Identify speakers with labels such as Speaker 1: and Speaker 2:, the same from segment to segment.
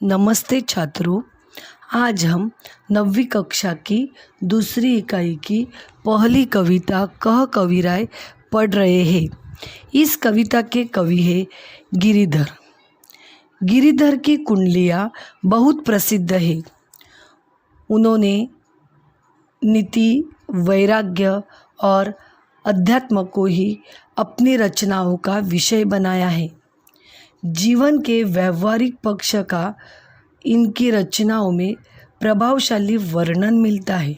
Speaker 1: नमस्ते छात्रों। आज हम 9वीं कक्षा की दूसरी इकाई की पहली कविता कह कविराय पढ़ रहे हैं। इस कविता के कवि है गिरिधर। गिरिधर की कुंडलियाँ बहुत प्रसिद्ध है। उन्होंने नीति, वैराग्य और अध्यात्म को ही अपनी रचनाओं का विषय बनाया है। जीवन के व्यवहारिक पक्ष का इनकी रचनाओं में प्रभावशाली वर्णन मिलता है।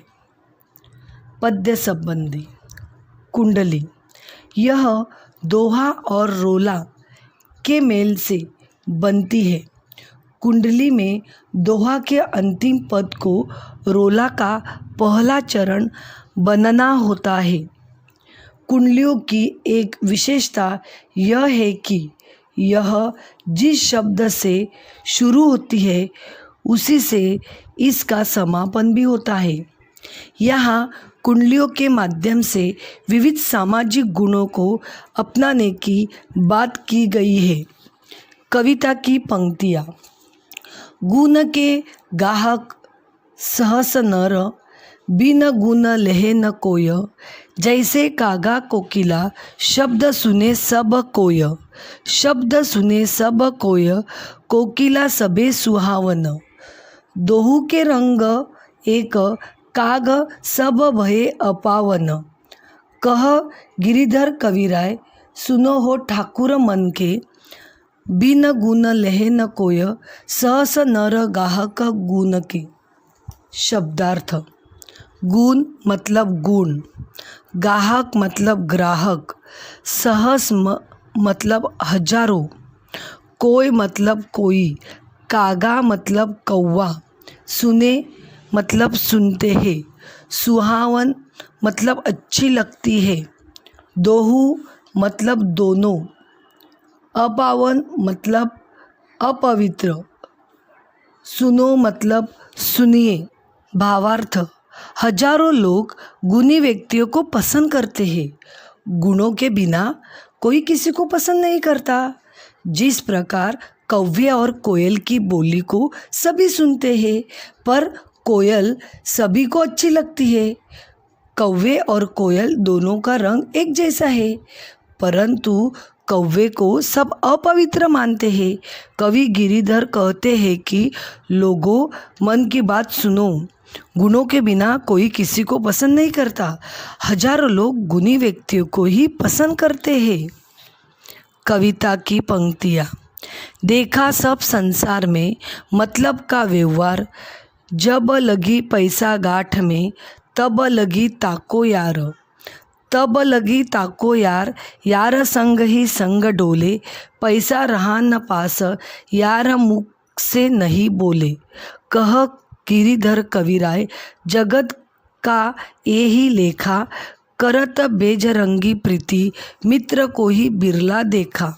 Speaker 1: पद्य संबंधी कुंडली, यह दोहा और रोला के मेल से बनती है। कुंडली में दोहा के अंतिम पद को रोला का पहला चरण बनना होता है। कुंडलियों की एक विशेषता यह है कि यह जिस शब्द से शुरू होती है उसी से इसका समापन भी होता है। यहाँ कुंडलियों के माध्यम से विविध सामाजिक गुणों को अपनाने की बात की गई है। कविता की पंक्तियाँ। गुण के गाहक सहस नर, बिन गुण लेहे न कोय, जैसे कागा कोकिला, शब्द सुने सब कोय। शब्द सुने सब कोय, कोकिला सबे सुहावन। दोहू के रंग एक, काग सब भये अपावन। कह गिरिधर कविराय, सुनो हो ठाकुर मन के, बिन गुण लेहे न कोय, सहस नर गाहक गुण के। शब्दार्थ। गुण मतलब गुण, गाहक मतलब ग्राहक, सहस मतलब हजारों, कोई मतलब कोई, कागा मतलब कौवा, सुने मतलब सुनते हैं, सुहावन मतलब अच्छी लगती है, दोहू मतलब दोनों, अपावन मतलब अपवित्र, सुनो मतलब सुनिए। भावार्थ। हजारों लोग गुणी व्यक्तियों को पसंद करते हैं। गुणों के बिना कोई किसी को पसंद नहीं करता। जिस प्रकार कौवे और कोयल की बोली को सभी सुनते हैं, पर कोयल सभी को अच्छी लगती है। कौवे और कोयल दोनों का रंग एक जैसा है, परंतु कौवे को सब अपवित्र मानते हैं। कवि गिरिधर कहते हैं कि लोगों, मन की बात सुनो। गुणों के बिना कोई किसी को पसंद नहीं करता। हजारों लोग गुणी व्यक्तियों को ही पसंद करते हैं। कविता की पंक्तियाँ। देखा सब संसार में मतलब का व्यवहार, जब लगी पैसा गांठ में, तब लगी ताको यार। तब लगी ताको यार, यार संग ही संग डोले, पैसा रहा न पास, यार मुख से नहीं बोले। कह गिरिधर कविराय, जगत का ये ही लेखा, करत बेजरंगी प्रीति, मित्र को ही बिरला देखा।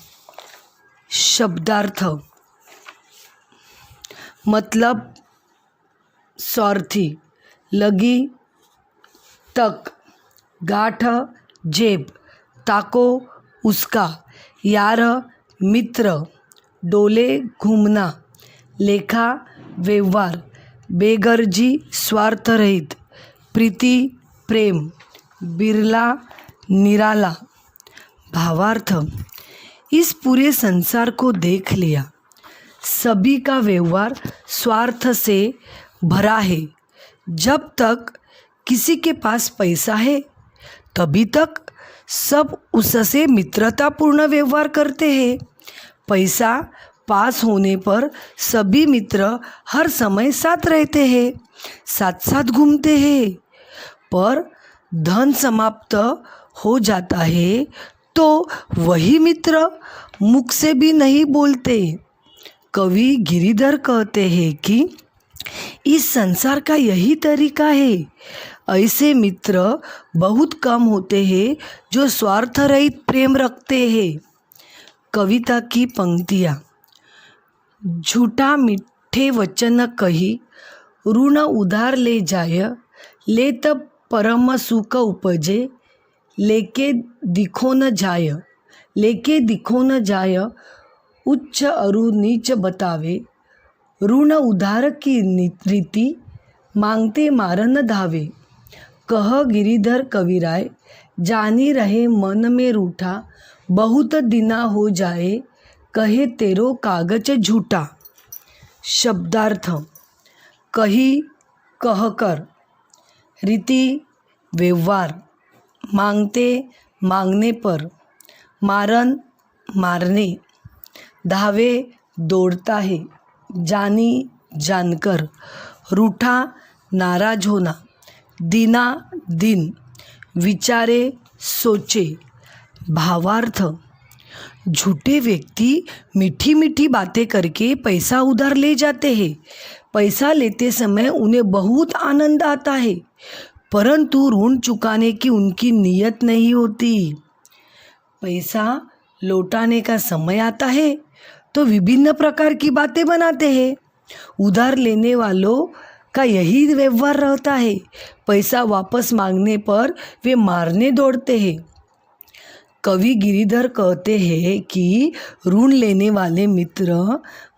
Speaker 1: शब्दार्थ। मतलब स्वार्थी, लगी तक, गाठ जेब, ताको उसका, यार मित्र, डोले घूमना, लेखा व्यवहार, बेगर्जी स्वार्थ रहित, प्रीति प्रेम, बिरला निराला। भावार्थ। इस पूरे संसार को देख लिया, सभी का व्यवहार स्वार्थ से भरा है। जब तक किसी के पास पैसा है तभी तक सब उससे मित्रतापूर्ण व्यवहार करते हैं। पैसा पास होने पर सभी मित्र हर समय साथ रहते हैं, साथ साथ घूमते हैं। पर धन समाप्त हो जाता है तो वही मित्र मुख से भी नहीं बोलते। कवि गिरिधर कहते हैं कि इस संसार का यही तरीका है। ऐसे मित्र बहुत कम होते हैं जो स्वार्थ रहित प्रेम रखते हैं। कविता की पंक्तियाँ। झूठा मीठे वचन कही, ऋण उधार ले जाय, ले तब परम सुख उपजे, लेके दिखो न जाय। लेके दिखो न जाय, उच्च अरु नीच बतावे, ऋण उधार की रीति, मांगते मारन धावे। कह गिरिधर कविराय, जानी रहे मन में रूठा। बहुत दिना हो जाए, कहे तेरो कागज झूठा। शब्दार्थ: कही कहकर, रीति व्यवहार, मांगते मांगने पर, मारन मारने, धावे दौड़ता है, जानी जानकर, रूठा नाराज होना, दिना दिन, विचारे सोचे। भावार्थ: झूठे व्यक्ति मीठी मीठी बातें करके पैसा उधार ले जाते हैं। पैसा लेते समय उन्हें बहुत आनंद आता है, परंतु ऋण चुकाने की उनकी नीयत नहीं होती। पैसा लौटाने का समय आता है तो विभिन्न प्रकार की बातें बनाते हैं। उधार लेने वालों का यही व्यवहार रहता है। पैसा वापस मांगने पर वे मारने दौड़ते हैं। कवि गिरिधर कहते हैं कि ऋण लेने वाले मित्र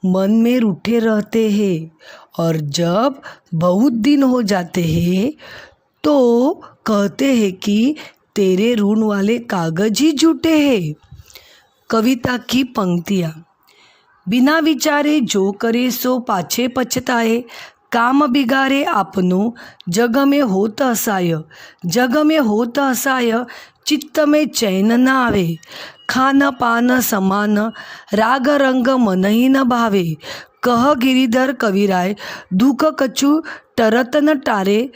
Speaker 1: मन में रूठे रहते हैं और जब बहुत दिन हो जाते हैं तो कहते हैं कि तेरे ऋण वाले कागज ही झूठे हैं। कविता की पंक्तियाँ: बिना विचारे जो करे सो पाछे पछताए। काम बिगारे आपनो, जग में होत असाय। जग में होत असाय, चित्त में चैन न आवे। खान पान समान, राग रंग मन ही न भावे। कह गिरिधर कविराय, दुख कछु टरत न टारे।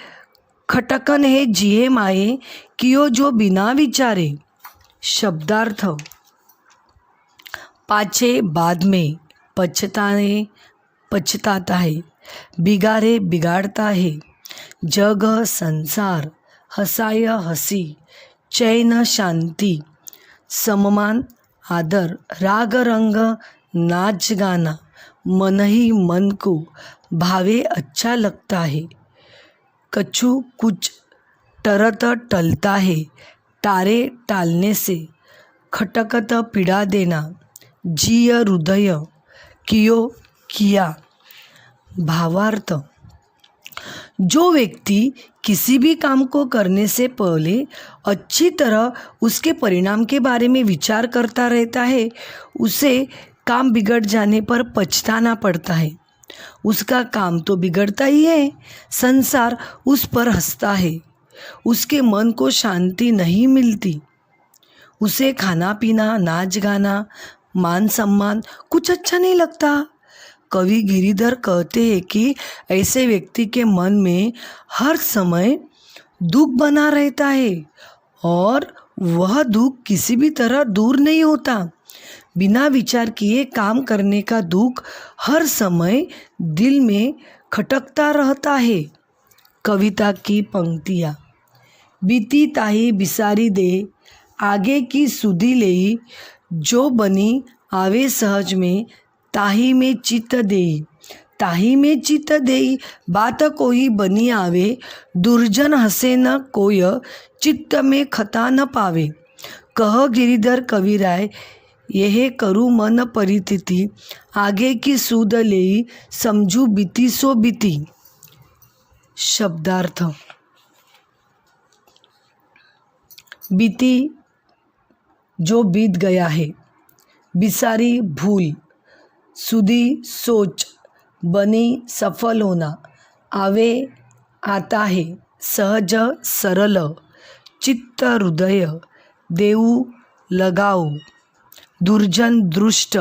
Speaker 1: खटकन है जिये माए, कियो जो बिना विचारे। शब्दार्थ: पाछे बाद में, पछताने पछताता है, बिगाड़े बिगाड़ता है। जग संसार, हसाय हसी, चैन शांति, सम्मान आदर, राग रंग नाच गाना, मन ही मन को भावे अच्छा लगता है। कछु कुछ टरत टलता है, टारे टालने से। खटकत पीड़ा देना, जिय हृदय, कियो किया। भावार्थ: जो व्यक्ति किसी भी काम को करने से पहले अच्छी तरह उसके परिणाम के बारे में विचार करता रहता है, उसे काम बिगड़ जाने पर पछताना पड़ता है। उसका काम तो बिगड़ता ही है, संसार उस पर हंसता है, उसके मन को शांति नहीं मिलती। उसे खाना पीना, नाच गाना, मान सम्मान कुछ अच्छा नहीं लगता। कवि गिरिधर कहते हैं कि ऐसे व्यक्ति के मन में हर समय दुख बना रहता है और वह दुख किसी भी तरह दूर नहीं होता। बिना विचार किए काम करने का दुख हर समय दिल में खटकता रहता है। कविता की पंक्तियाँ: बीती ताही बिसारी दे, आगे की सुधी लेई। जो बनी आवे सहज में, ताही में चित्त देई। ताही में चित्त देई, बात कोई बनी आवे। दुर्जन हसे न कोय, चित्त में खता न पावे। कह गिरिधर कविराय, यह करू मन परितिति। आगे की सूद लेई, समझू बीती सो बीती। शब्दार्थ: बीती जो बीत गया है, बिसारी भूल, सुधी सोच, बनी सफल होना, आवे आता है, सहज सरल, चित्त हृदय, देऊ लगाओ, दुर्जन दृष्ट,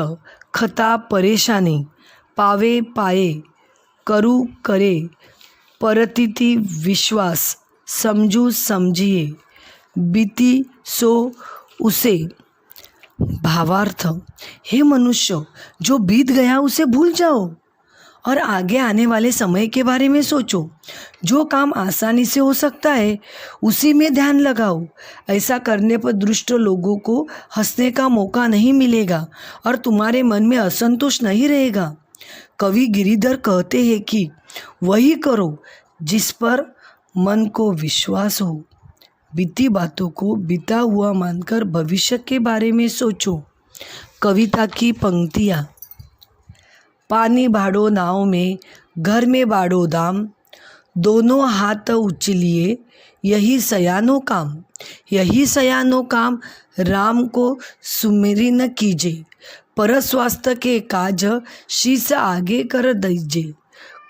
Speaker 1: खता परेशानी, पावे पाए, करू करे, परतिति विश्वास, समझू समझिए, बीती सो उसे। भावार्थ: हे मनुष्य, जो बीत गया उसे भूल जाओ और आगे आने वाले समय के बारे में सोचो। जो काम आसानी से हो सकता है उसी में ध्यान लगाओ। ऐसा करने पर दुष्ट लोगों को हंसने का मौका नहीं मिलेगा और तुम्हारे मन में असंतोष नहीं रहेगा। कवि गिरिधर कहते हैं कि वही करो जिस पर मन को विश्वास हो। बीती बातों को बीता हुआ मानकर भविष्य के बारे में सोचो। कविता की पंक्तियाँ: पानी भाड़ो नाव में, घर में बाड़ो दाम, दोनों हाथ उचलिए यही सयानो काम, यही सयानो काम, राम को सुमिरन कीजे, पर स्वास्थ्य के काज शीस आगे कर दीजिए।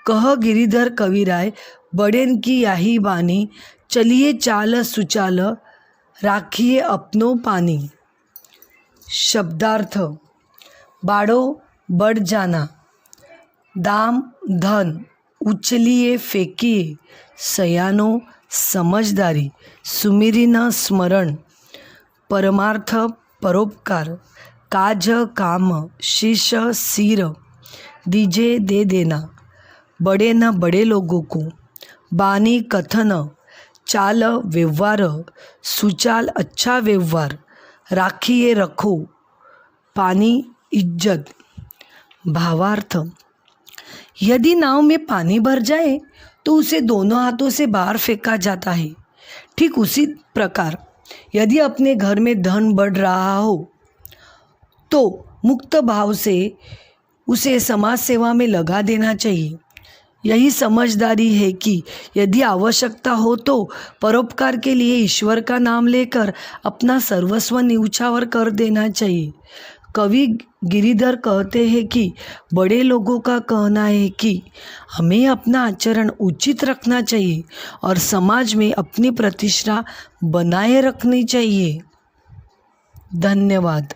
Speaker 1: कह गिरिधर कविराय बड़ेन की यही बानी, चलिए चाल सुचाल राखिए अपनो पानी। शब्दार्थ: बाड़ो बढ़ जाना, दाम धन, उचलिए फेंकिए, सयानो समझदारी, सुमिरन स्मरण, परमार्थ परोपकार, काज काम, शीश सिर, दीजे दे देना, बड़े न बड़े लोगों को, बानी कथन, चाल व्यवहार, सुचाल अच्छा व्यवहार, राखिए रखो, पानी इज्जत। भावार्थ: यदि नाव में पानी भर जाए तो उसे दोनों हाथों से बाहर फेंका जाता है। ठीक उसी प्रकार यदि अपने घर में धन बढ़ रहा हो तो मुक्त भाव से उसे समाज सेवा में लगा देना चाहिए। यही समझदारी है कि यदि आवश्यकता हो तो परोपकार के लिए ईश्वर का नाम लेकर अपना सर्वस्व न्यौछावर कर देना चाहिए। कवि गिरिधर कहते हैं कि बड़े लोगों का कहना है कि हमें अपना आचरण उचित रखना चाहिए और समाज में अपनी प्रतिष्ठा बनाए रखनी चाहिए। धन्यवाद।